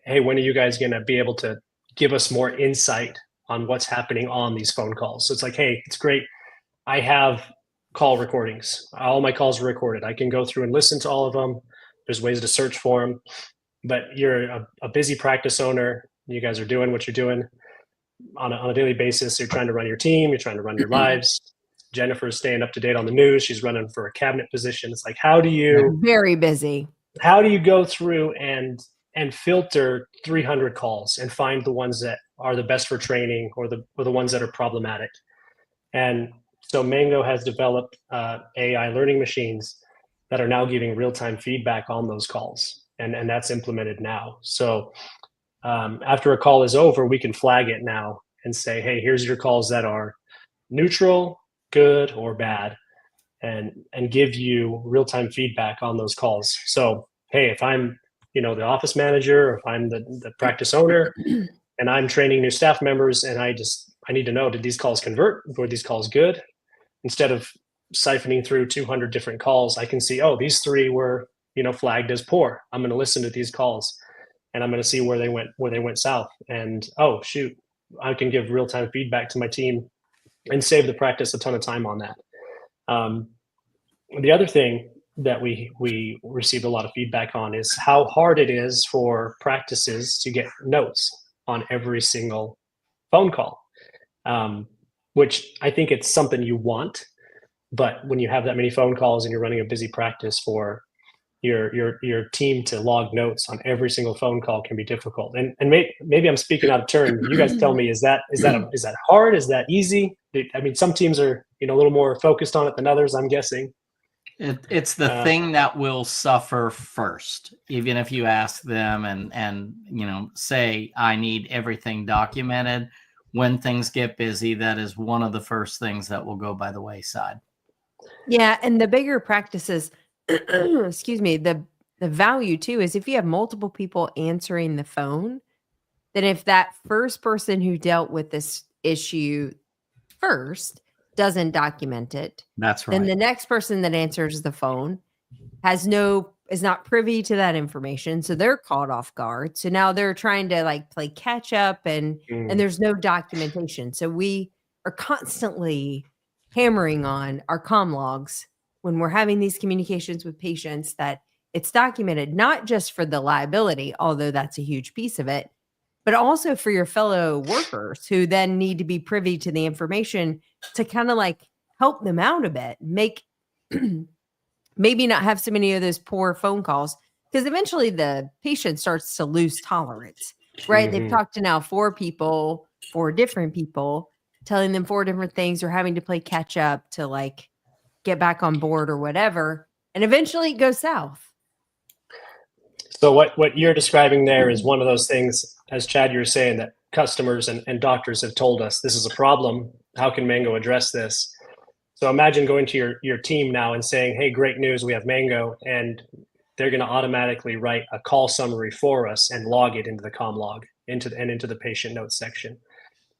hey, when are you guys going to be able to give us more insight on what's happening on these phone calls? So it's like, hey, it's great. I have call recordings. All my calls are recorded. I can go through and listen to all of them. There's ways to search for them. But you're a busy practice owner. You guys are doing what you're doing on a daily basis. You're trying to run your team. You're trying to run your lives. Jennifer's staying up to date on the news. She's running for a cabinet position. It's like, very busy. How do you go through and filter 300 calls and find the ones that are the best for training or the ones that are problematic? And so Mango has developed AI learning machines that are now giving real-time feedback on those calls, and that's implemented now. So after a call is over, we can flag it now and say, hey, here's your calls that are neutral, good, or bad, and give you real-time feedback on those calls. So hey, if I'm the office manager, or if I'm the practice owner and I'm training new staff members, and I need to know, did these calls convert? Were these calls good? Instead of siphoning through 200 different calls, I can see, oh, these 3 were flagged as poor. I'm going to listen to these calls, and I'm going to see where they went south. And oh shoot, I can give real-time feedback to my team and save the practice a ton of time on that. The other thing that we received a lot of feedback on is how hard it is for practices to get notes on every single phone call, which I think it's something you want, but when you have that many phone calls and you're running a busy practice, for your team to log notes on every single phone call can be difficult. And maybe I'm speaking out of turn. You guys tell me, is that hard? Is that easy? I mean, some teams are a little more focused on it than others, I'm guessing. It's the thing that will suffer first, even if you ask them and say, I need everything documented. When things get busy, that is one of the first things that will go by the wayside. Yeah, and the bigger practices, excuse me, the value too is if you have multiple people answering the phone, then if that first person who dealt with this issue first doesn't document it, that's right, then the next person that answers the phone is not privy to that information, so they're caught off guard. So now they're trying to play catch up, and there's no documentation. So we are constantly hammering on our comm logs when we're having these communications with patients, that it's documented, not just for the liability, although that's a huge piece of it, but also for your fellow workers who then need to be privy to the information to kind of help them out a bit, make maybe not have so many of those poor phone calls, because eventually the patient starts to lose tolerance, right? Mm-hmm. They've talked to now 4 different people, telling them 4 different things, or having to play catch up to get back on board or whatever. And eventually it goes south. So what you're describing there is one of those things, as Chad, you were saying, that customers and doctors have told us, this is a problem. How can Mango address this? So imagine going to your team now and saying, hey, great news, we have Mango, and they're going to automatically write a call summary for us and log it into the comm log, into the patient notes section,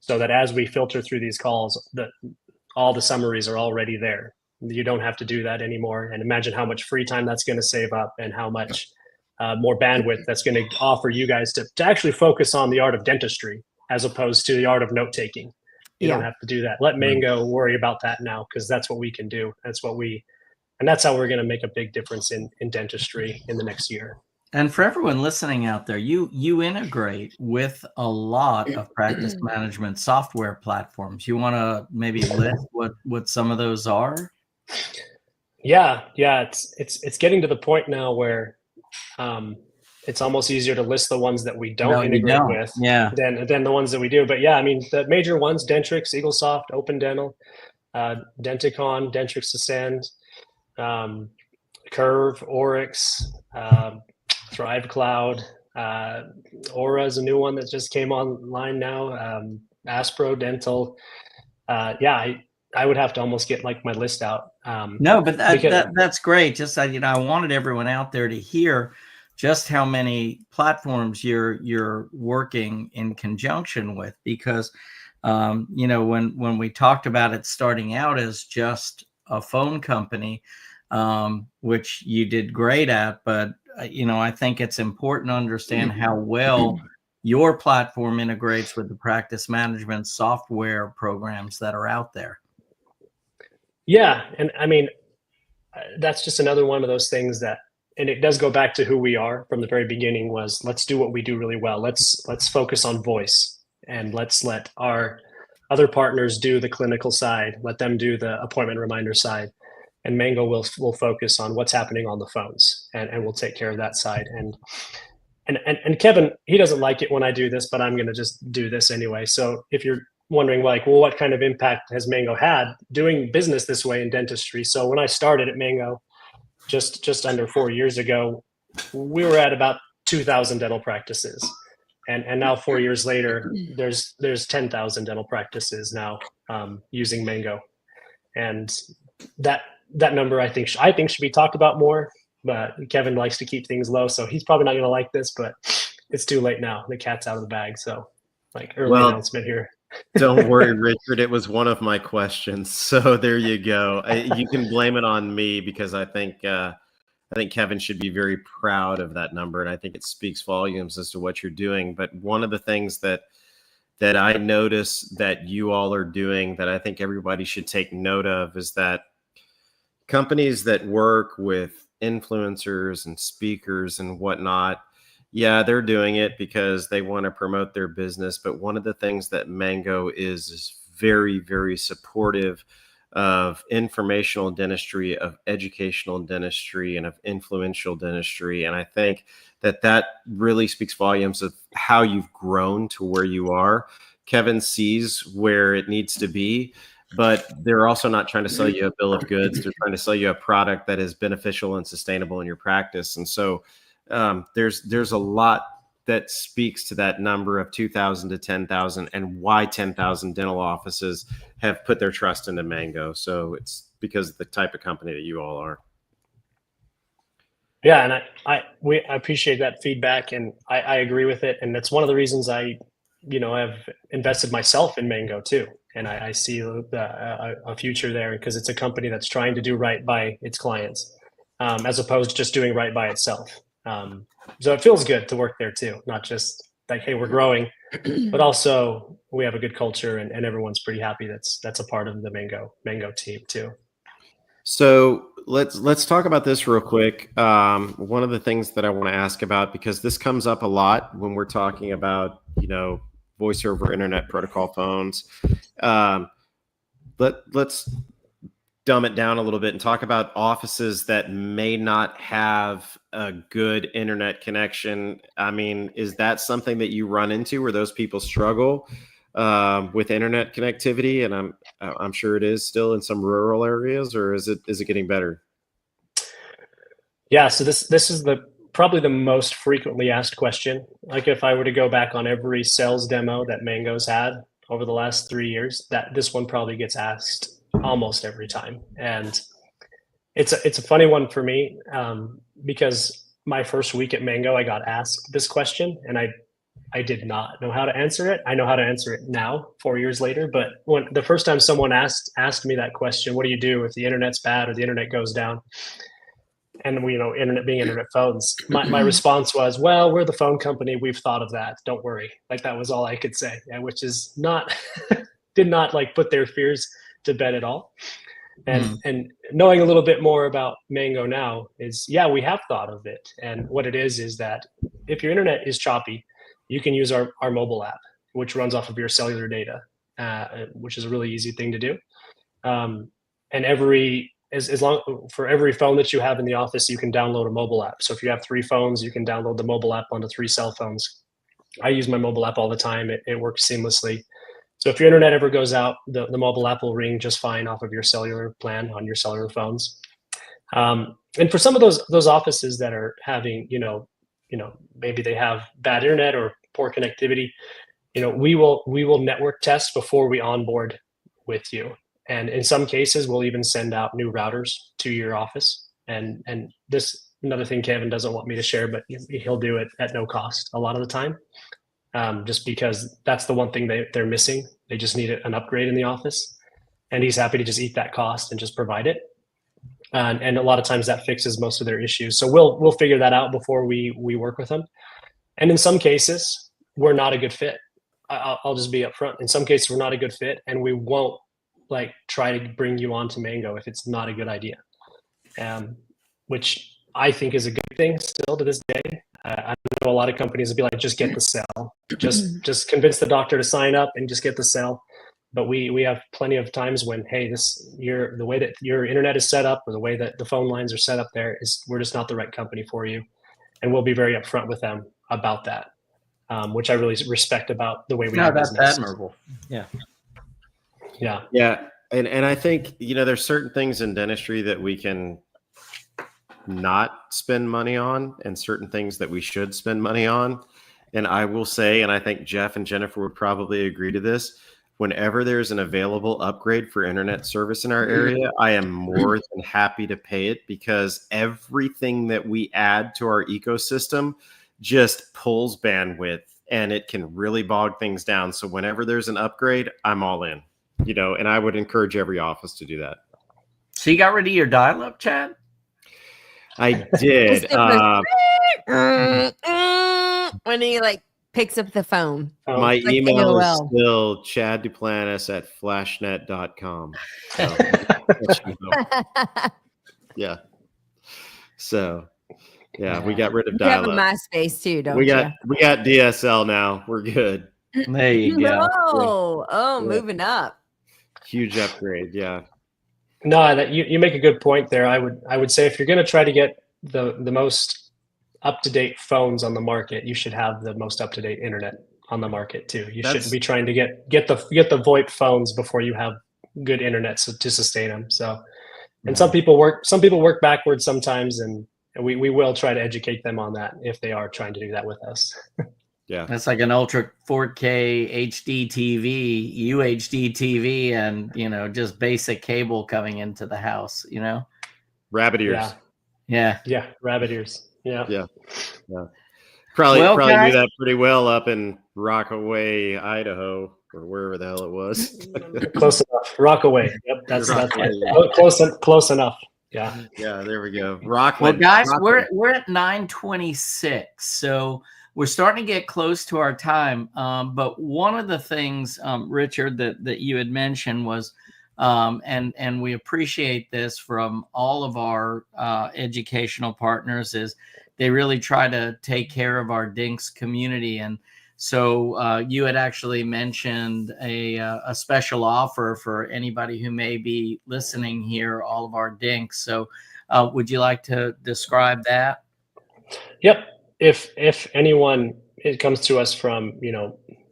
so that as we filter through these calls, all the summaries are already there. You don't have to do that anymore. And imagine how much free time that's going to save up, and how much more bandwidth that's going to offer you guys to actually focus on the art of dentistry as opposed to the art of note taking. You don't have to do that. Let Mango worry about that now, because that's what we can do. That's how we're going to make a big difference in dentistry in the next year. And for everyone listening out there, you integrate with a lot of practice management software platforms. You want to maybe list what some of those are? Yeah. It's getting to the point now where it's almost easier to list the ones that we don't integrate with than the ones that we do. But yeah, I mean, the major ones: Dentrix, Eaglesoft, Open Dental, Denticon, Dentrix Ascend, Curve, Oryx, Thrive Cloud, Aura is a new one that just came online now. Aspro Dental. I would have to almost get my list out. No, but that's great. Just I wanted everyone out there to hear just how many platforms you're working in conjunction with, because when we talked about it starting out as just a phone company, which you did great at, but I think it's important to understand how well your platform integrates with the practice management software programs that are out there. Yeah, and I mean, that's just another one of those things that, and it does go back to who we are from the very beginning, was let's do what we do really well. Let's focus on voice, and let's let our other partners do the clinical side. Let them do the appointment reminder side, and Mango will focus on what's happening on the phones, and we'll take care of that side. And Kevin, he doesn't like it when I do this, but I'm going to just do this anyway. So if you're wondering like, well, what kind of impact has Mango had doing business this way in dentistry? So when I started at Mango just under 4 years ago, we were at about 2,000 dental practices. And now 4 years later, there's 10,000 dental practices now using Mango. And that number I think should be talked about more, but Kevin likes to keep things low, so he's probably not going to like this, but it's too late now. The cat's out of the bag. So like early announcement here. Don't worry, Richard. It was one of my questions. So there you go. You can blame it on me because I think Kevin should be very proud of that number. And I think it speaks volumes as to what you're doing. But one of the things that I notice that you all are doing that I think everybody should take note of is that companies that work with influencers and speakers and whatnot, yeah, they're doing it because they want to promote their business. But one of the things that Mango is very, very supportive of informational dentistry, of educational dentistry, and of influential dentistry. And I think that really speaks volumes of how you've grown to where you are. Kevin sees where it needs to be, but they're also not trying to sell you a bill of goods. They're trying to sell you a product that is beneficial and sustainable in your practice. And so there's a lot that speaks to that number of 2,000 to 10,000 and why 10,000 dental offices have put their trust into Mango. So it's because of the type of company that you all are. Yeah, and I appreciate that feedback, and I agree with it. And that's one of the reasons I have invested myself in Mango too. And I see a future there because it's a company that's trying to do right by its clients, as opposed to just doing right by itself. So it feels good to work there too, not just like, hey, we're growing, but also we have a good culture and everyone's pretty happy that's a part of the Mango team too. So let's talk about this real quick. One of the things that I want to ask about, because this comes up a lot when we're talking about, voice over internet protocol phones. Let's dumb it down a little bit and talk about offices that may not have a good internet connection. I mean, is that something that you run into where those people struggle with internet connectivity? And I'm sure it is still in some rural areas, or is it getting better? Yeah, so this is probably the most frequently asked question. Like if I were to go back on every sales demo that Mango's had over the last 3 years, this one probably gets asked almost every time. And it's a funny one for me because my first week at Mango, I got asked this question and I did not know how to answer it. I know how to answer it now, 4 years later. But when the first time someone asked me that question, what do you do if the internet's bad or the internet goes down? And internet being internet phones, my response was, well, we're the phone company. We've thought of that. Don't worry. Like that was all I could say, which is not, did not like put their fears to bed at all. And knowing a little bit more about Mango now is, yeah, we have thought of it. And what it is that if your internet is choppy, you can use our mobile app, which runs off of your cellular data, which is a really easy thing to do. And for every phone that you have in the office, you can download a mobile app. So if you have 3 phones, you can download the mobile app onto 3 cell phones. I use my mobile app all the time. It works seamlessly. So if your internet ever goes out, the mobile app will ring just fine off of your cellular plan on your cellular phones. And for some of those offices that are having, maybe they have bad internet or poor connectivity, we will network test before we onboard with you. And in some cases, we'll even send out new routers to your office. And this another thing Kevin doesn't want me to share, but he'll do it at no cost a lot of the time, just because that's the one thing they're missing. They just need an upgrade in the office, and he's happy to just eat that cost and just provide it. And a lot of times that fixes most of their issues. So we'll figure that out before we work with them. And in some cases, we're not a good fit. I'll just be upfront. In some cases, we're not a good fit, and we won't try to bring you on to Mango if it's not a good idea, which I think is a good thing still to this day. I know a lot of companies would be like, just get the cell, just convince the doctor to sign up and just get the cell. But we have plenty of times when, hey, the way that your internet is set up or the way that the phone lines are set up there we're just not the right company for you. And we'll be very upfront with them about that, which I really respect about the way we do business. That's admirable. Yeah. Yeah. Yeah. And I think, there's certain things in dentistry that we can not spend money on and certain things that we should spend money on. And I will say, and I think Jeff and Jennifer would probably agree to this, whenever there's an available upgrade for internet service in our area, I am more than happy to pay it, because everything that we add to our ecosystem just pulls bandwidth and it can really bog things down. So whenever there's an upgrade, I'm all in, and I would encourage every office to do that. So you got rid of your dial-up, Chad? I did. When he picks up the phone. My Like email is AOL. still chadduplantis@flashnet.com. So, yeah. So, yeah, we got rid of You have a dial-up. MySpace too, don't We you? got DSL now. We're good. There you go. No. Oh, Yeah. moving up. Huge upgrade. Yeah. No, that you make a good point there. I would say if you're going to try to get the most up-to-date phones on the market, you should have the most up-to-date internet on the market too. You shouldn't be trying to get the VoIP phones before you have good internet to sustain them. So, and some people work backwards sometimes, and we will try to educate them on that if they are trying to do that with us. Yeah. That's like an ultra 4K HD TV, UHD TV, and just basic cable coming into the house. Rabbit ears. Yeah. Yeah, rabbit ears. Yeah. Yeah. Probably guys, do that pretty well up in Rockaway, Idaho, or wherever the hell it was. Close enough. Rockaway. Yep, that's Rockaway, close enough. Yeah. Yeah, there we go. Rockland. Well, guys, Rockland. we're at 9:26, so we're starting to get close to our time. But one of the things, Richard, that you had mentioned was, and we appreciate this from all of our educational partners, is they really try to take care of our Dinks community. And so you had actually mentioned a special offer for anybody who may be listening here, all of our Dinks. So would you like to describe that? Yep. If anyone, it comes to us from,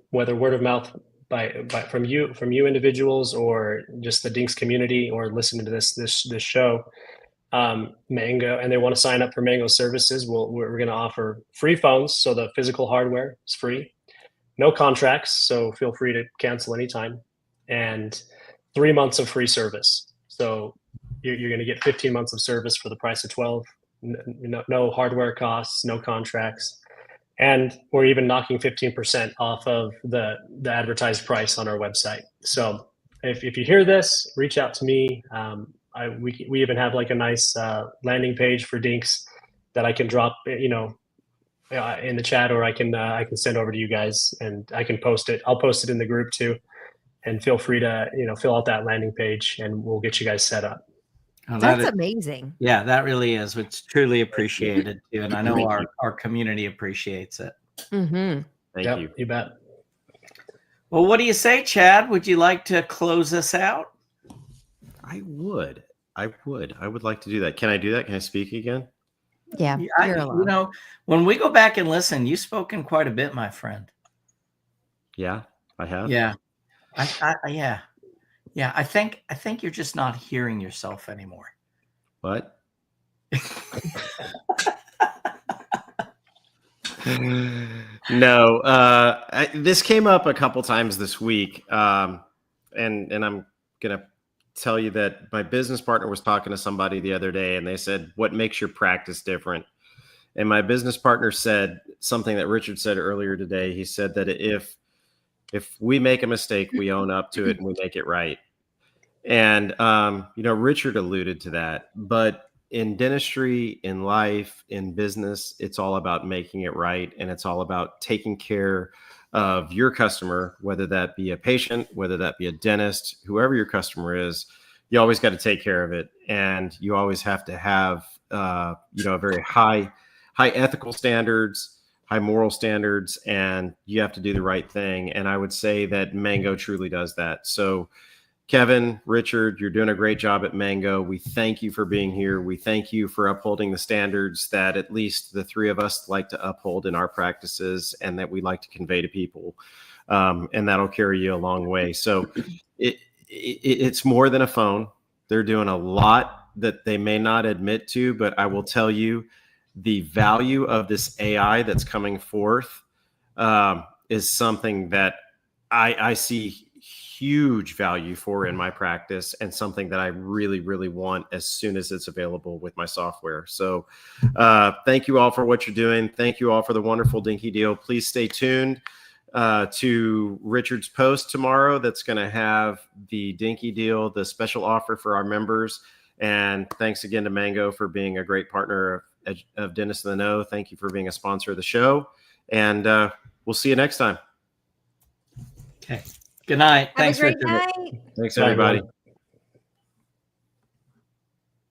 whether word of mouth from you individuals, or just the Dinks community, or listening to this show, Mango, and they want to sign up for Mango services, we're going to offer free phones. So the physical hardware is free, no contracts, so feel free to cancel anytime, and 3 months of free service. So you're going to get 15 months of service for the price of 12. No hardware costs, no contracts, and we're even knocking 15% off of the advertised price on our website. So if you hear this, reach out to me. We even have a nice landing page for Dinks that I can drop, in the chat, or I can send over to you guys, and I can post it. I'll post it in the group too, and feel free to fill out that landing page, and we'll get you guys set up. Oh, That's amazing. Yeah, that really is. It's truly appreciated too, and I know our community appreciates it. Mm-hmm. Thank you. You bet. Well, what do you say, Chad? Would you like to close us out? I would like to do that. Can I do that? Can I speak again? Yeah. When we go back and listen, you've spoken quite a bit, my friend. Yeah, I have. Yeah. Yeah. I think you're just not hearing yourself anymore. What? No. This came up a couple times this week, and I'm gonna tell you that my business partner was talking to somebody the other day, and they said, "What makes your practice different?" And my business partner said something that Richard said earlier today. He said that if we make a mistake, we own up to it and we make it right. And Richard alluded to that, but in dentistry, in life, in business, it's all about making it right, and it's all about taking care of your customer, whether that be a patient, whether that be a dentist, whoever your customer is. You always got to take care of it, and you always have to have very high ethical standards, high moral standards, and you have to do the right thing. And I would say that Mango truly does that. So Kevin, Richard, you're doing a great job at Mango. We thank you for being here. We thank you for upholding the standards that at least the three of us like to uphold in our practices, and that we like to convey to people. And that'll carry you a long way. So it's more than a phone. They're doing a lot that they may not admit to, but I will tell you the value of this AI that's coming forth is something that I see huge value for in my practice, and something that I really, really want as soon as it's available with my software. So thank you all for what you're doing. Thank you all for the wonderful Dinky Deal. Please stay tuned to Richard's post tomorrow. That's going to have the Dinky Deal, the special offer for our members. And thanks again to Mango for being a great partner of Dennis in the Know. Thank you for being a sponsor of the show. And we'll see you next time. Okay. Good night. Have Thanks, a great Richard. night. Thanks, Bye, everybody. everyone.